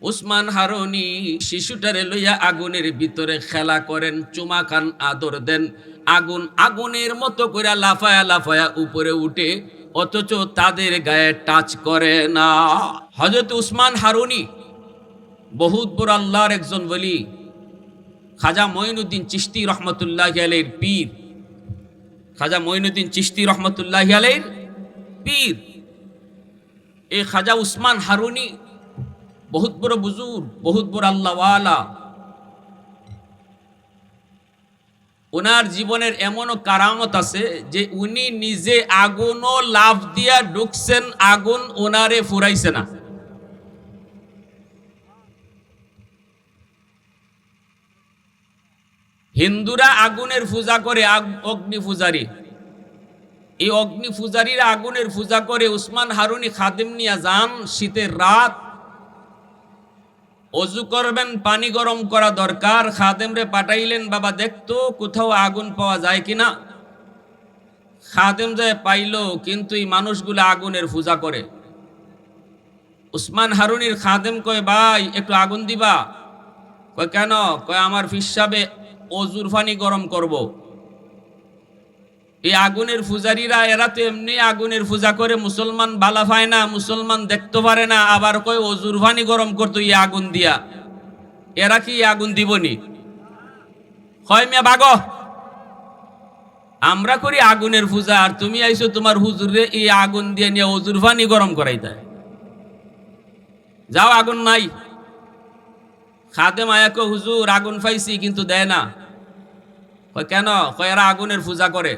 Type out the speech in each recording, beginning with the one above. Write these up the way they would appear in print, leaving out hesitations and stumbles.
উসমান হারুনি শিশুটারে লইয়া আগুনের ভিতরে খেলা করেন, চুমা খান, আদর দেন। আগুন আগুনের মতো করে লাফায়া লাফায়া উপরে উঠে, অথচ তাদের গায়ে টাচ করে না। হযরত উসমান হারুনি বহুত বড় আল্লাহর একজন ওলি, খাজা মঈনুদ্দিন চিশতি রহমতুল্লাহি আলাইহির পীর। খাজা মঈনুদ্দিন চিশতি রহমতুল্লাহি আলাইহির পীর এই খাজা উসমান হারুনি বহুত বড় বুজুর্গ, বহুত বড় আল্লাহওয়ালা। ওনার জীবনের এমনও কারামত আছে যে উনি নিজে আগুনও লাফ দিয়া ঢুকছেন, আগুন ওনারে ফুরাইছে না। হিন্দুরা আগুনের পূজা করে, অগ্নি পূজারী। এই অগ্নি পূজারীরা আগুনের পূজা করে। উসমান হারুনি খাদেম নিয়া যান, শীতের রাত, অজু করবেন, পানি গরম করা দরকার। খাদেমরে পাঠাইলেন, বাবা দেখতো কোথাও আগুন পাওয়া যায় কিনা। খাদেম যায় পাইলো, কিন্তু এই মানুষগুলো আগুনের পূজা করে। উসমান হারুনির খাদেম কয়, ভাই একটু আগুন দিবা? কয় কেন? কয় আমার হিসাবে অজুর পানি গরম করব। এই আগুনের পূজারীরা এরা তো এমনি আগুনের পূজা করে, মুসলমান বালা পায় না, মুসলমান দেখতে পারে না, আবার কয় অজুর পানি গরম করতো এই আগুন দিয়া। এরা কি আগুন দিবনি? হয় মিয়া বাগো, আমরা করি আগুনের পূজা, আর তুমি আইছো তোমার হুজুরে এই আগুন দিয়ে নিয়ে অজুর পানি গরম করাইতে। যাও, আগুন নাই। খাদেম আয়া কয়, হুজুর আগুন পাইছি কিন্তু দেয় না। কয় কেন? কয় এরা আগুনের পূজা করে।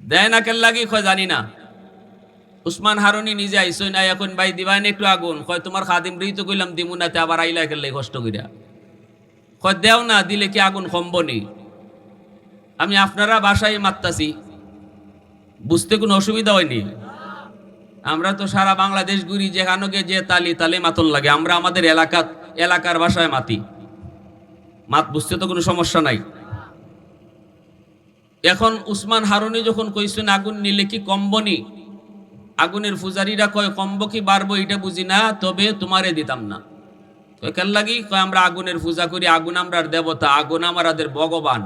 দেয় না কেন লাগি? কয় জানি না। উসমান হারুনি নিজে আইসই না, এখন ভাই দিবাই না একটু আগুন? কয় তোমার খাদিম রেই তো কইলাম দিমু না, তে আবার আইলা খেললে কষ্ট কইরা। কয় দেও না, দিলে কি আগুন কমবনি? আমি আপনারা বাসায় মারতাছি, বুঝতে কোনো অসুবিধা হয়নি। আমরা তো সারা বাংলাদেশ ঘুরি, যেখানে যে তালি তালে মাতন লাগে, আমরা আমাদের এলাকার ভাষায় মাতি, বুঝতে তো কোনো সমস্যা নাই। এখন উসমান হারুনি যখন কইছেন আগুন নিলে কি কমবনি, আগুনের পূজারীরা কয় কমব কি বাড়বো এটা বুঝি না, তবে তোমারে দিতাম না। কয় কেন লাগি? কয় আমরা আগুনের পূজা করি, আগুন আমরার দেবতা, আগুন আমাদের ভগবান।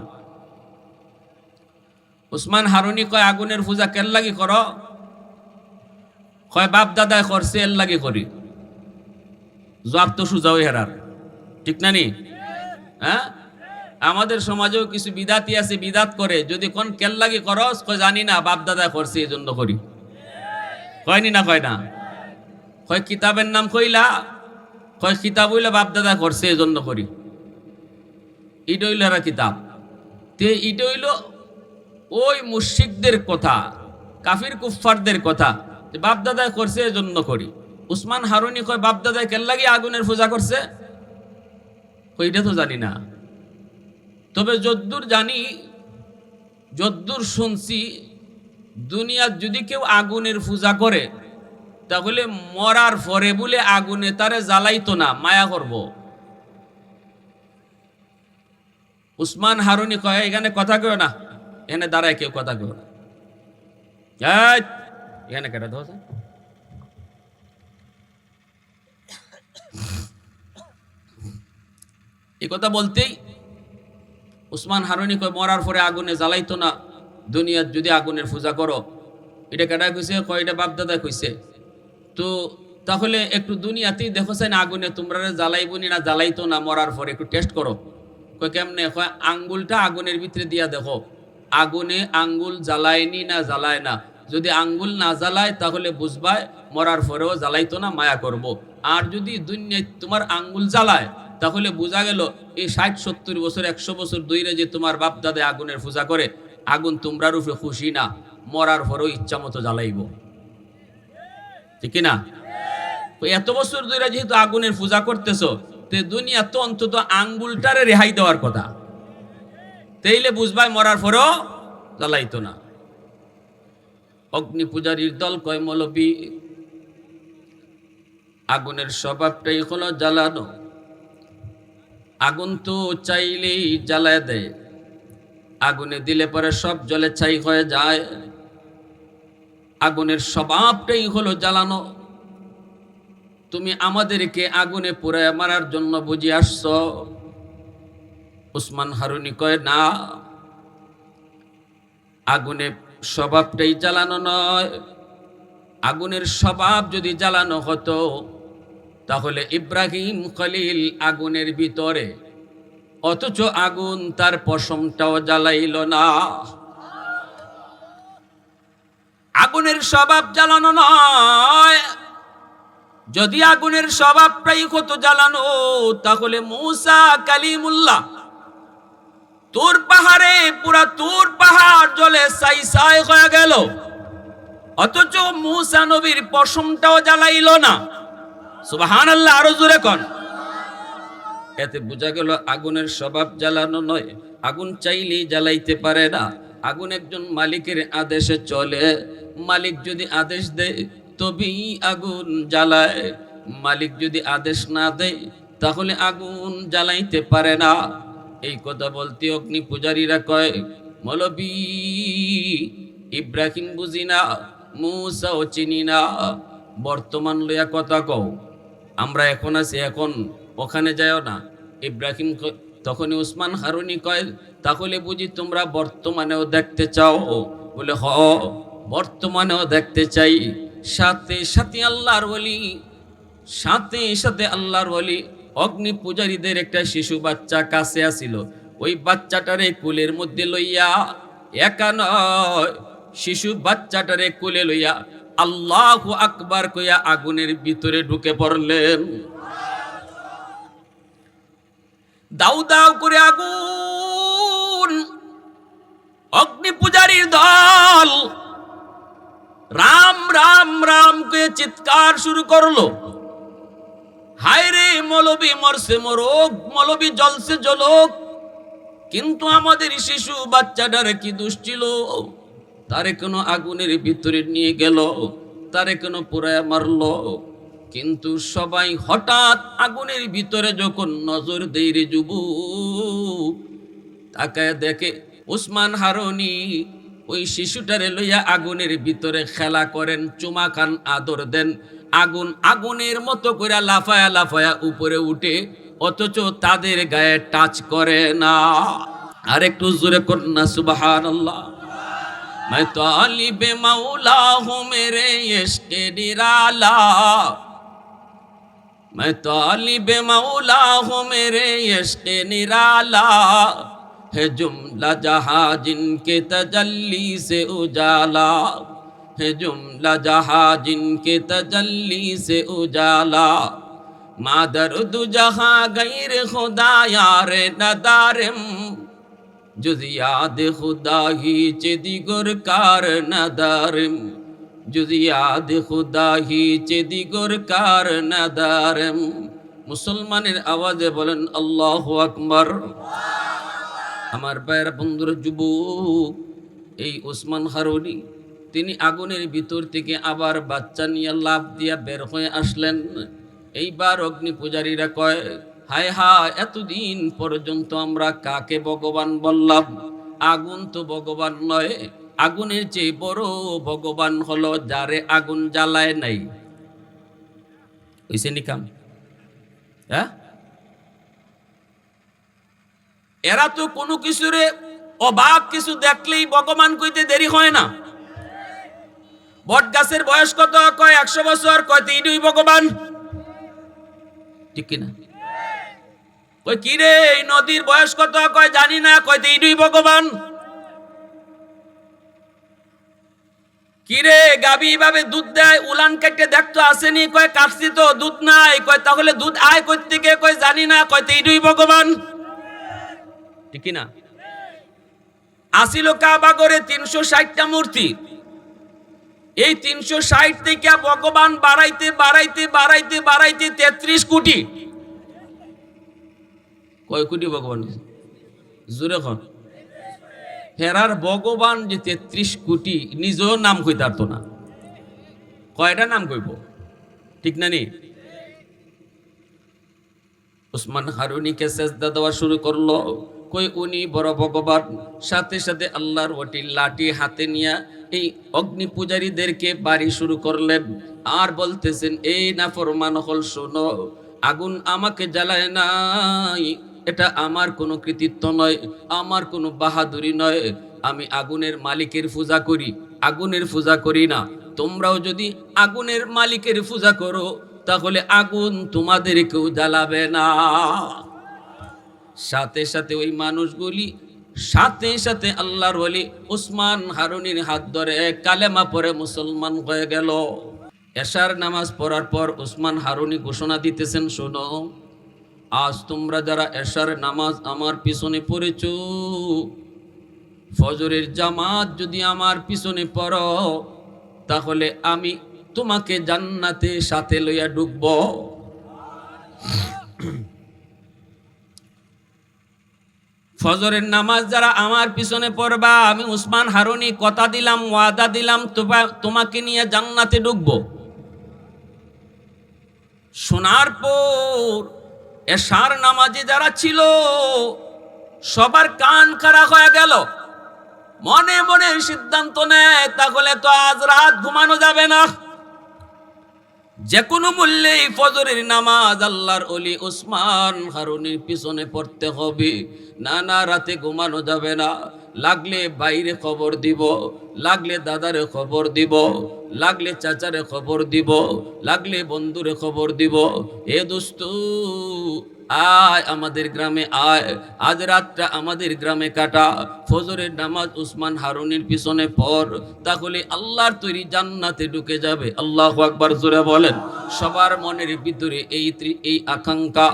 উসমান হারুনি কয় আগুনের পূজা কেন লাগি করো? কয় বাপ দাদায় করছে, এর লাগে করি। জবাব তো সুজাও হেরার, ঠিক না নি? হ্যাঁ, আমাদের সমাজেও কিছু বিদাতি আছে, বিদাত করে। যদি কোন কেন লাগে করস, কয় জানি না, বাপ দাদায় করছে এই জন্য করি। কয়নি না? কয় না? কয় কিতাবের নাম কইলা? কয় কিতাব হইলে বাপ দাদা করছে এই জন্য করি। ইটা হইল এরা কিতাব। তে ইটা হইল ওই মুশরিকদের কথা, কাফির কুফফারদের কথা, যে বাপ দাদায় করছে এই জন্য করি। উসমান হারুনি কয় বাপ দাদায় কেন লাগে আগুনের পূজা করছে? কই এটা তো জানি না, তবে যদ্দূর জানি, যদ্দূর শুনছি, দুনিয়ার যদি কেউ আগুনের পূজা করে, তাহলে মরার পরে বলে আগুনে তারে জ্বালাইতো না, মায়া করব। উসমান হারুনি কয় এখানে কথা কেউ না, এখানে দাঁড়ায় কেউ কথা কেউ না। এখানে কেটে ধর, এই কথা বলতেই উসমান হারুনি কয় মরার পরে আগুনে জ্বালাইতো না, দুনিয়ার যদি আগুনের পূজা করো। এটা কেটা কইছে? কয় এটা বাপ দাদা কইছে। তো তাহলে একটু দুনিয়াতেই দেখো চাই না আগুনে তোমরা জ্বালাইবনি না জ্বালাইতো না, মরার পরে একটু টেস্ট করো। কয় কেমনে? কয় আঙ্গুলটা আগুনের ভিতরে দিয়া দেখো, আগুনে আঙ্গুল জ্বালায়নি না জ্বালায় না। যদি আঙ্গুল না জ্বালায় তাহলে বুঝবাই মরার পরেও জ্বালাইতো না, মায়া করব। আর যদি দুনিয়ায় তোমার আঙ্গুল জ্বালায়, তাহলে বোঝা গেল এই 60-70 বছর 100 বছর ধরে যে তোমার বাপ দাদা আগুনের পূজা করে, আগুন তোমরা রূপে খুশি না, মরার পরেও ইচ্ছা মতো জ্বালাইব, ঠিক না? এত বছর ধরে যেহেতু আগুনের পূজা করতেছো, তে দুনিয়া তো অন্তত আঙ্গুলটারে রেহাই দেওয়ার কথা, তাইলে বুঝবাই মরার পরেও জ্বালাইতো না। অগ্নি পূজারীর দল কয় মৌলবী, আগুনের স্বভাবটাই হলো জ্বালানো। আগুন তো চাইলেই জ্বালায় দেয়, আগুনে দিলে পরে সব জলে ছাই হয়ে যায়। আগুনের স্বভাবটাই হলো জ্বালানো। তুমি আমাদেরকে আগুনে পোড়ায় মারার জন্য বুঝে আসছ? উসমান হারুনি কয়, না, আগুনে স্বভাবটাই জ্বালানো নয়। আগুনের স্বভাব যদি জ্বালানো হতো তাহলে ইব্রাহিম খলিল আগুনের ভিতরে, অথচ আগুন তার পশমটাও জ্বালাইল না। আগুনের স্বভাব জ্বালানো নয়। যদি আগুনের স্বভাবটাই হতো জ্বালানো, তাহলে মূসা কালিমুল্লাহ তুর পাহাড়ে, পুরা তুর পাহাড় জ্বলে ছাই ছাই হয়ে গেল, অথচ মূসা নবীর পশমটাও জ্বালাইল না। সুবহানাল্লাহ, আরো জোরে কোন। এতে বোঝা গেল আগুনের স্বভাব জ্বালানো নয়। আগুন চাইলেই জ্বালাইতে পারে না। আগুন একজন মালিকের আদেশে চলে। মালিক যদি আদেশ দেয় তবেই আগুন জ্বালায়। মালিক যদি আদেশ না দেয় তাহলে আগুন জ্বালাইতে পারে না। এই কথা বলতে অগ্নি পূজারীরা কয়, মৌলবী ইব্রাহিম বুঝি না, মূসাও চিনি না, বর্তমান লইয়া কথা কও। আমরা এখন আছি, এখন ওখানে যাও না। ইব্রাহিম তখনই উসমান হারুনি কয়, তাহলে বুঝি তোমরা বর্তমানেও দেখতে চাও? বলে, হ, বর্তমানেও দেখতে চাই। সাথে সাথে আল্লাহর ওলি, সাথে সাথে আল্লাহর ওলি অগ্নি পূজারীদের একটা শিশু বাচ্চা কাছে আসিল। ওই বাচ্চাটারে কুলের মধ্যে লইয়া, একা নয়, শিশু বাচ্চাটারে কুলে লইয়া আল্লাহু আকবার কইয়া আগুনের ভিতরে ঢুকে পড়লেন। দাউ দাউ করে আগুন। অগ্নি পূজারীর দল রাম রাম রাম কে চিৎকার শুরু করলো। হায় রে, মৌলবী মরছে মরুক, মৌলবী জ্বলছে জ্বলুক, কিন্তু আমাদের শিশু বাচ্চাটারে কি দোষ ছিল? তারে কেন আগুনের ভিতরে নিয়ে গেল? তারে কেন পুরায় মারলো? কিন্তু সবাই হঠাৎ আগুনের ভিতরে যখন নজর দেয় রে যুবক, তাকায় দেখে উসমান হারুনি ওই শিশুটারে লইয়া আগুনের ভিতরে খেলা করেন, চুমা খান, আদর দেন। আগুন আগুনের মতো করে লাফায়া লাফায়া উপরে উঠে, অথচ তাদের গায়ে টাচ করে না। আর একটু জোরে কর না সুবহানাল্লাহ। मैं तालिब मौला हूँ मेरे इश्क़ निराला, मैं तालिब मौला हूँ मेरे इश्क़ निराला, है जुमला जहाँ जिनके तजल्ली से उजाला, है जुमला जहाँ जिनके तजल्ली से उजाला, मादर्द जहाँ गैर खुदा यार नदारम, जुज़ याद खुदा ही चे दिगर कार नदारम, जुज़ याद खुदा ही चे दिगर कार नदारम। মুসলমানের আওয়াজে বলেন আল্লাহু আকবার। আমার ভাইয়ের বন্ধুর যুবক, এই উসমান হারুনি তিনি আগুনের ভিতর থেকে আবার বাচ্চা নিয়ে লাফ দিয়া বের হয়ে আসলেন। এইবার অগ্নি পূজারীরা কয়, হায় হায়, এতদিন পর্যন্ত আমরা কাকে ভগবান বললাম? আগুন তো ভগবান নয়, আগুনের চেয়ে বড় ভগবান হলো যারে আগুন জ্বালায় নাই। হইছে নি কাম? হ্যাঁ, এরা তো কোনো কিছুরে অবাক কিছু দেখলেই ভগবান কইতে দেরি হয় না। বট গাছের বয়স কত? কয় 100 বছর। কয় এইটাই ভগবান, ঠিক কিনা? কই কি রে, এই নদীর বয়স কত? কয় জানি না। কয় এইটাই ভগবান। কি রে, গাবি ভাবে দুধ দেয়, উলান কেটে দেখতো আসেনি? কয় কাটছি তো, দুধ নাই। কয় তাহলে দুধ আয় কই থেকে? কয় জানি না। কয় এইটাই ভগবান, ঠিক কিনা? আসিল কাবা করে 360টা মূর্তি। এই 360 থেকে ভগবান বাড়াইতে বাড়াইতে বাড়াইতে বাড়াইতে 33 কোটি। কয় কোটি ভগবান? জোরে খন। হেরার ভগবান যে 33 কোটি, নিজেও নাম কইতে পারতো না। কয়টা নাম কইব, ঠিক না নি? উসমান হারুনিকে সেজদা দেওয়া শুরু করলো। কই উনি বড় ভগবান। সাথে সাথে আল্লাহর ওটি লাঠি হাতে নিয়ে এই অগ্নি পূজারীদেরকে বাড়ি শুরু করলেন আর বলতেছেন, এই নাফরমান হল শোনো, আগুন আমাকে জ্বালায় নাই, এটা আমার কোনো কৃতিত্ব নয়, আমার কোনো বাহাদুরি নয়, আমি আগুনের মালিকের পূজা করি, আগুনের পূজা করি না। তোমরাও যদি আগুনের মালিকের পূজা করো তাহলে আগুন তোমাদেরকেও জ্বালাবে না। সাথে সাথে ওই মানুষগুলি সাথে সাথে আল্লাহর ওলি উসমান হারুনির হাত ধরে কালেমা পড়ে মুসলমান হয়ে গেল। এশার নামাজ পড়ার পর উসমান হারুনি ঘোষণা দিতেছেন, শোনো, আজ তোমরা যারা এশার নামাজ আমার পিছনে পড়েছ, ফজরের জামাত যদি আমার পিছনে পড়ো তাহলে আমি তোমাকে জান্নাতে সাথে লইয়া ঢুকব। ফজরের নামাজ যারা আমার পিছনে পড়বা, আমি উসমান হারুনি কথা দিলাম, ওয়াদা দিলাম, তোমাকে নিয়ে জান্নাতে ঢুকবো। শোনার পর এশার নামাজে যারা ছিল সবার কান খাড়া হয়ে গেল, মনে মনে সিদ্ধান্ত নেয় তাহলে তো আজ রাত ঘুমানো যাবে না, যে কোনো মূল্যে ফজরের নামাজ আল্লাহর ওলি উসমান হারুনির পিছনে পড়তে হবে। না না, রাতে ঘুমানো যাবে না, লাগলে বাইরে খবর দিব, লাগলে দাদারে খবর দিব, লাগলে চাচারে খবর দিব, লাগলে বন্ধুরে খবর দিব, এ দোস্ত আয় আমাদের গ্রামে আয়, আজ রাতটা আমাদের গ্রামে কাটা, ফজরের নামাজ উসমান হারুনির পিছনে পড়, তাহলে আল্লাহর তৈরি জান্নাতে ঢুকে যাবে। আল্লাহু আকবার জোরে বলেন। সবার মনের ভিতরে এই আকাঙ্ক্ষা,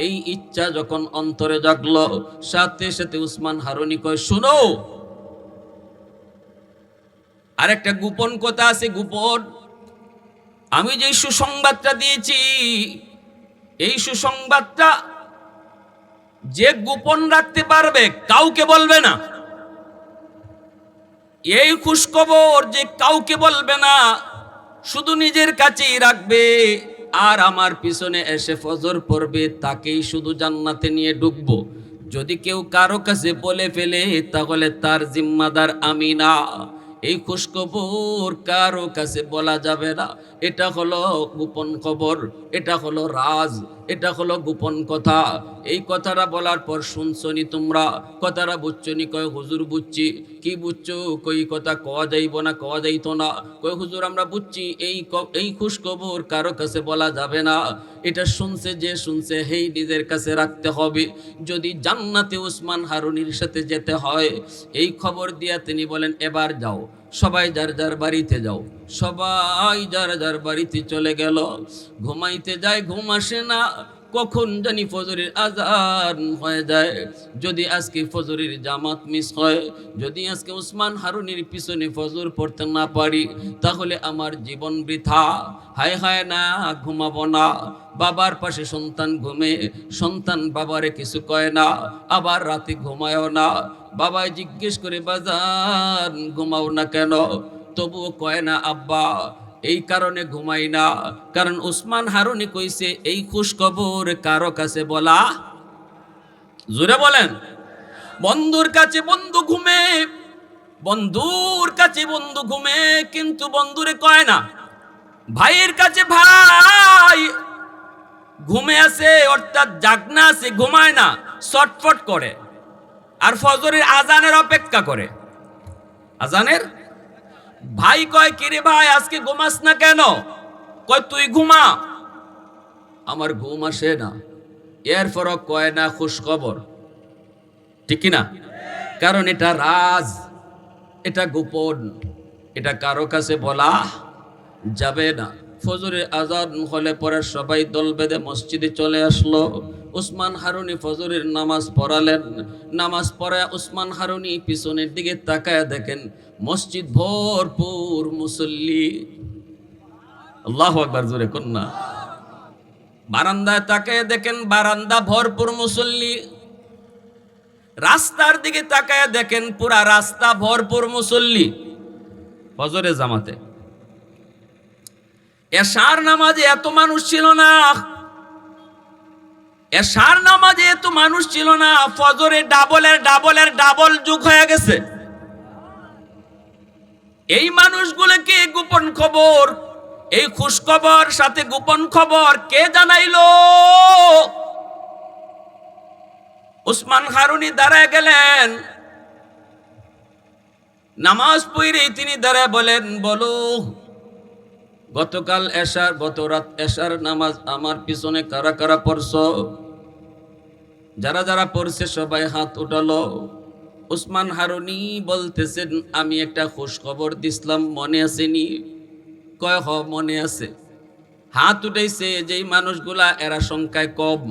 এই ইচ্ছা যখন অন্তরে জাগলো, সাথে সাথে উসমান হারুনি কয়, শুনো, আরেকটা গোপন কথা আছে, গোপন। আমি যে সুসংবাদটা দিয়েছি, এই সুসংবাদটা যে গোপন রাখতে পারবে কাউকে বলবে না, এই খুশখবর যে কাউকে বলবে না, শুধু নিজের কাছেই রাখবে, আর আমার পিছনে এসে ফজর পড়বে, তাকেই শুধু জান্নাতে নিয়ে ঢুকবো। যদি কেউ কারো কাছে বলে ফেলে তাহলে তার জিম্মাদার আমি না। এই খুশখবর কারো কাছে বলা যাবে না, এটা হলো গোপন খবর, এটা হলো রাজ, এটা হলো গোপন কথা। এই কথাটা বলার পর শুনছনি তোমরা, কথাটা বুঝছনি? কয় হুজুর বুঝছি। কি বুঝছো? কই কথা কওয়া যাইব না, কওয়া যাইতো না। কয় হুজুর আমরা বুঝছি, এই খুশখবর কারো কাছে বলা যাবে না, এটা শুনছে যে শুনছে হেই নিজের কাছে রাখতে হবে। যদি জান্নাতে উসমান হারুনির সাথে যেতে হয়, এই খবর দিয়া তিনি বলেন, এবার যাও, সবাই যার যার বাড়িতে যাও। সবাই যার যার বাড়িতে চলে গেল। ঘুমাইতে যায়, ঘুম আসে না, কখন জানি ফজরের আজান হয়ে যায়। যদি আজকে ফজরের জামাত মিস হয়, যদি আজকে উসমান হারুনির পিছনে ফজর পড়তে না পারি, তাহলে আমার জীবন বৃথা। হায় হায়, না ঘুমাবো না। বাবার পাশে সন্তান ঘুমে, সন্তান বাবারে কিছু কয় না, আবার রাতে ঘুমায়ও না। বাবাই জিজ্ঞেস করে, বাজান ঘুমাও না কেন? তবুও কয় না আব্বা, এই কারণে ঘুমাই না, কারণ উসমান হারুনি কইছে এই খুশখবর কারো কাছে বলা। জোরে বলেন। বন্ধুর কাছে বন্ধু ঘুমে, বন্ধুর কাছে বন্ধু ঘুমে, কিন্তু বন্ধুরে কয় না। ভাইয়ের কাছে ভাই ঘুমে আছে, অর্থাৎ জাগনা আছে, ঘুমায় না, ছটফট করে, আর ফজরের আজানের অপেক্ষা করে। আজানের ভাই কয়, কিরে ভাই আজকে ঘুমাস না কেন? কয় তুই ঘুমা, আমার ঘুম আসে না। এরপর কয় না খুশখবর, ঠিক না? কারণ এটা রাজ, এটা গোপন, এটা কারো কাছে বলা যাবে না। ফজরের আজান হলে পরে সবাই দল বেঁধে মসজিদে চলে আসলো। উসমান হারুনি ফজরের নামাজ পড়ালেন। নামাজ পড়ায় উসমান হারুনি পিছনের দিকে তাকায় দেখেন মসজিদ ভরপুর মুসল্লি। আল্লাহু আকবার জোরে কন্যা। বারান্দায় তাকায় দেখেন বারান্দা ভরপুর মুসল্লি। রাস্তার দিকে তাকায় দেখেন পুরা রাস্তা ভরপুর মুসল্লি। ফজরের জামাতে, এশার নামাজে এত মানুষ ছিল না, এশার নামাজে এত মানুষ ছিল না, ফজরে ডাবল যুগ হয়ে গেছে। এই মানুষগুলোকে গোপন খবর, এই খুশ খবর সাথে গোপন খবর কে জানাইলো? উসমান হারুনি দাঁড়ায় গেলেন, নামাজ পড়ে তিনি দাঁড়ায় বলেন, বলো গতকাল এশার, গত রাত এশার নামাজ আমার পিছনে কারা কারা পড়ছো? যারা যারা পড়ছে সবাই হাত উঠালো। উসমান হারুনি বলতেছেন, আমি একটা খুশ খবর দিছিলাম, মনে আসেনি? কয় হ মনে আছে। হাত উঠাইছে যেই মানুষগুলা এরা সংখ্যায় কম,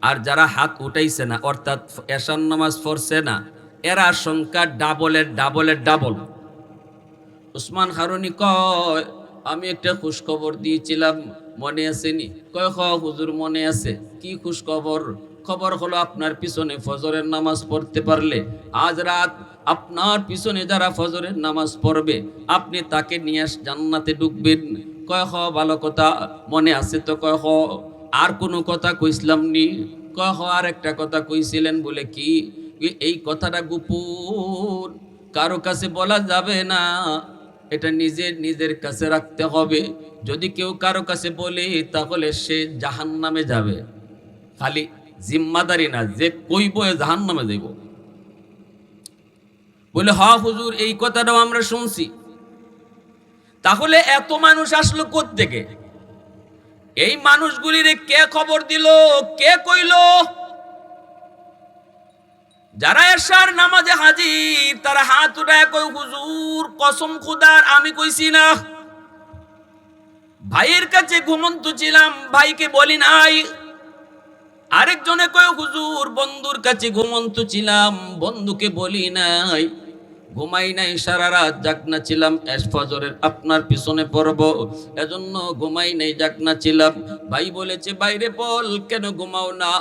আর যারা হাত উঠাইছে না অর্থাৎ এশার নামাজ পড়ছে না এরা সংখ্যা ডাবল। উসমান হারুনি কয়, আমি একটা খুশ খবর দিয়েছিলাম, মনে আসেনি? কয় হ হুজুর মনে আছে। কি খুশ খবর? খবর হলো আপনার পিছনে ফজরের নামাজ পড়তে পারলে আজ রাত আপনার পিছনে যারা ফজরের নামাজ পড়বে আপনি তাকে নিয়ে জান্নাতে ঢুকবেন। কয় হ ভালো কথা, মনে আছে তো? কয় হ আর কোনো কথা কইছিলাম নি? কয় হ আর একটা কথা কইছিলেন। বলে কি? এই কথাটা গোপন, কারো কাছে বলা যাবে না, এটা নিজের কাছে রাখতে হবে। যদি কেউ কারো কাছে বলে তাহলে সে জাহান্নামে যাবে। খালি জিম্মাদারি না, যে কইব জাহান্নামে যাইব। বলে হ হুজুর এই কথাটাও আমরা শুনছি। তাহলে এত মানুষ আসলো কোত্থেকে? এই মানুষগুলিরে কে খবর দিল, কে কইল? যারা এশার নামাজে হাজির তারা হাত উঠায় কই, হুজুর কসম খুদার আমি কইছি না। ভাইয়ের কাছে ঘুমন্ত ছিলাম, ভাইকে বলি নাই। আরেকজনে কয়, হুজুর বন্ধুর কাছে ঘুমন্ত ছিলাম, বন্ধুকে বলি নাই। ঘুমাই নাই, সারা রাত জাগনা ছিলাম, ফজরের আপনার পিছনে পড়ব এজন্য ঘুমাই নাই, জাগনা ছিলাম। ভাই বলেছে বাইরে বল কেন ঘুমাও না,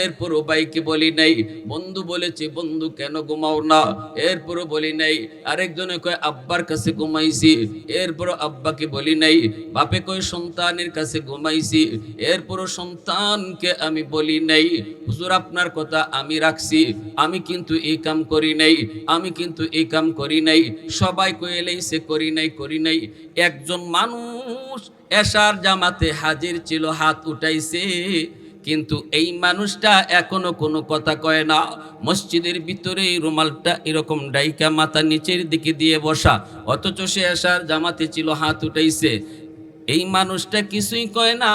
এরপরও ভাইকে বলি নাই। বন্ধু বলেছে বন্ধু কেন ঘুমাও না, এরপরও বলি নাই। আরেকজনে কয় আব্বার কাছে ঘুমাইছি, এরপরও আব্বাকে বলি নাই। বাপে কয় সন্তানের কাছে ঘুমাইছি, এরপরও সন্তানকে আমি বলি নাই। হুজুর আপনার কথা আমি রাখছি, আমি কিন্তু এই কাম করি নাই, আমি কিন্তু এই কাম করি নাই। সবাই কইলেইছে করি নাই। একজন মানুষ এশার জামাতে হাজির ছিল, হাত উঠাইছে, কিন্তু এই মানুষটা এখনো কোনো কথা কয় না। মসজিদের ভিতরে রুমালটা এরকম ডাইকা মাথা নিচের দিকে দিয়ে বসা, অথচ সে এশার জামাতে ছিল, হাত উঠাইছে। এই মানুষটা কিছুই কয় না।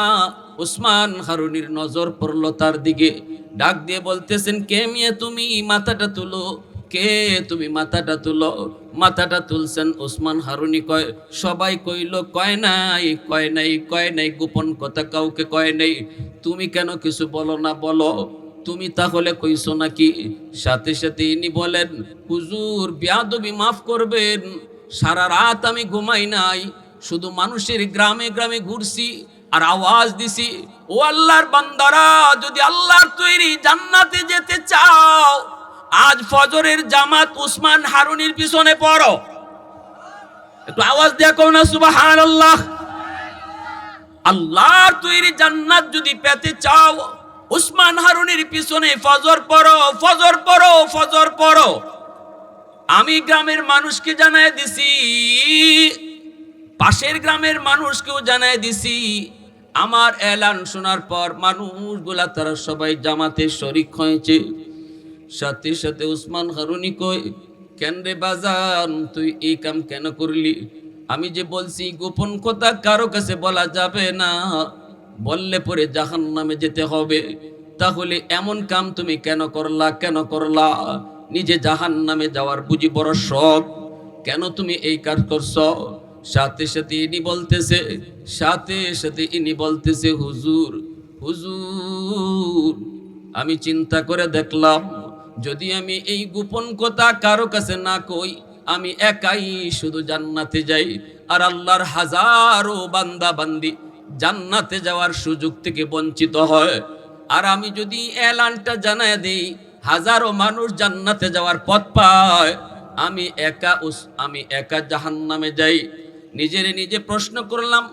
উসমান হারুনির নজর পড়লো তার দিকে, ডাক দিয়ে বলতেছেন, কে মিয়া তুমি? মাথাটা তুলো। কে তুমি? মাথাটা তুলো। মাথাটা তুলছেন উসমান হারুনি। কয় সবাই কইল কয় নাই, গোপন কথা কাউকে কয় নাই। তুমি কেন কিছু বলো না? বলো তুমি তাহলে কইছো নাকি? সাথে সাথে ইনি বলেন, হুজুর বেয়াদবি মাফ করবেন, সারা রাত আমি ঘুমাই নাই, শুধু মানুষের গ্রামে গ্রামে ঘুরছি আর আওয়াজ দিছি, ও আল্লাহর বান্দারা, যদি আল্লাহর তৈরি জান্নাতে যেতে চাও আজ ফজরের জামাত উসমান হারুনির পিছনে পড়ো। একটু আওয়াজ দিয়ে কও না সুবহানাল্লাহ। আল্লাহর তৈরি জান্নাত যদি পেতে চাও উসমান হারুনির পিছনে ফজর পড়ো। আমি গ্রামের মানুষকে জানায় দিছি, পাশের গ্রামের মানুষকেও জানায় দিছি। আমার এলান শোনার পর মানুষগুলা তারা সবাই জামাতে শরীক হয়েছে। সাথে সাথে উসমান হারুনি কই, কেন রে বাজান তুই এই কাম কেন করলি? আমি যে বলছি গোপন কথা কারো কাছে বলা যাবে না, বললে পরে জাহান্নামে যেতে হবে। তাহলে এমন কাম তুমি কেন করলা? নিজে জাহান্নামে যাওয়ার বুঝি বড় শখ, কেন তুমি এই কাজ করছো? সাথে সাথে ইনি বলতেছে হুজুর আমি চিন্তা করে দেখলাম, যদি আমি এই গোপন কথা কারো কাছে না কই, আমি একাই শুধু জান্নাতে যাই, আর আল্লাহর হাজারো বান্দা বান্দি জান্নাতে যাওয়ার সুযোগ থেকে বঞ্চিত হয়। আর আমি যদি এলানটা জানায় দিই, হাজারো মানুষ জান্নাতে যাওয়ার পথ পায়, আমি একা জাহান্নামে যাই। নিজে প্রশ্ন করলাম,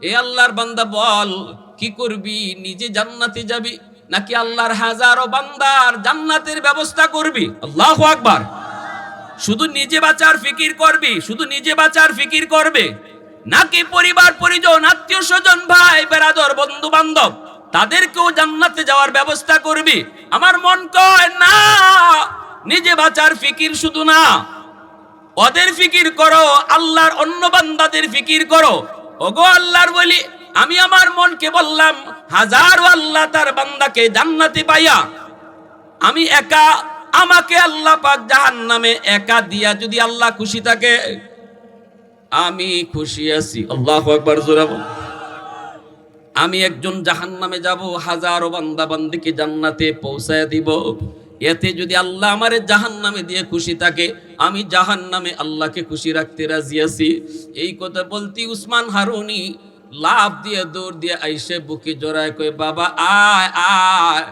এ আল্লাহর বান্দা বল কি করবি? নিজে জান্নাতে যাবি নাকি আল্লাহর হাজারো বান্দার জান্নাতের ব্যবস্থা করবি? আল্লাহু আকবার। শুধু নিজে বাঁচার ফিকির করবি, শুধু নিজে বাঁচার ফিকির করবে, নাকি পরিবার পরিজন আত্মীয় স্বজন ভাই বেরাদর বন্ধু বান্ধব তাদেরকেও জান্নাতে যাওয়ার ব্যবস্থা করবি? আমার মন কয় না, নিজে বাঁচার ফিকির শুধু না, ওদের ফিকির করো, আল্লাহর অন্য বান্দাদের ফিকির করো। ওগো আল্লাহর বলি, আমি আমার মনকে বললাম, হাজারো আল্লাহ তার বান্দাকে জান্নাতে পাইয়া আমি একা, আমাকে আল্লাহ পাক জাহান্নামে একা দিয়া যদি আল্লাহ খুশি থাকে, আমি খুশি আছি। আল্লাহু আকবার জোরে বল। আমি একজন জাহান্নামে যাব, হাজারো বান্দা বান্দিকে জান্নাতে পৌঁছায় দিব। এতে যদি আল্লাহ আমারে জাহান্নামে দিয়ে খুশি থাকে, আমি জাহান্নামে আল্লাহকে খুশি রাখতে রাজি আছি। এই কথা বলতে উসমান হারুনি লাফ দিয়ে দৌড় দিয়ে আইসে বুকে জড়ায় কয়, বাবা আয় আয়,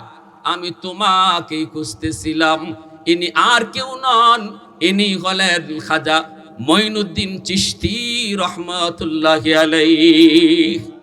আমি তোমাকেই খুঁজতেছিলাম। ইনি আর কেউ নন, ইনি হলেন খাজা মঈনুদ্দিন চিশতি রহমাতুল্লাহি আলাইহি।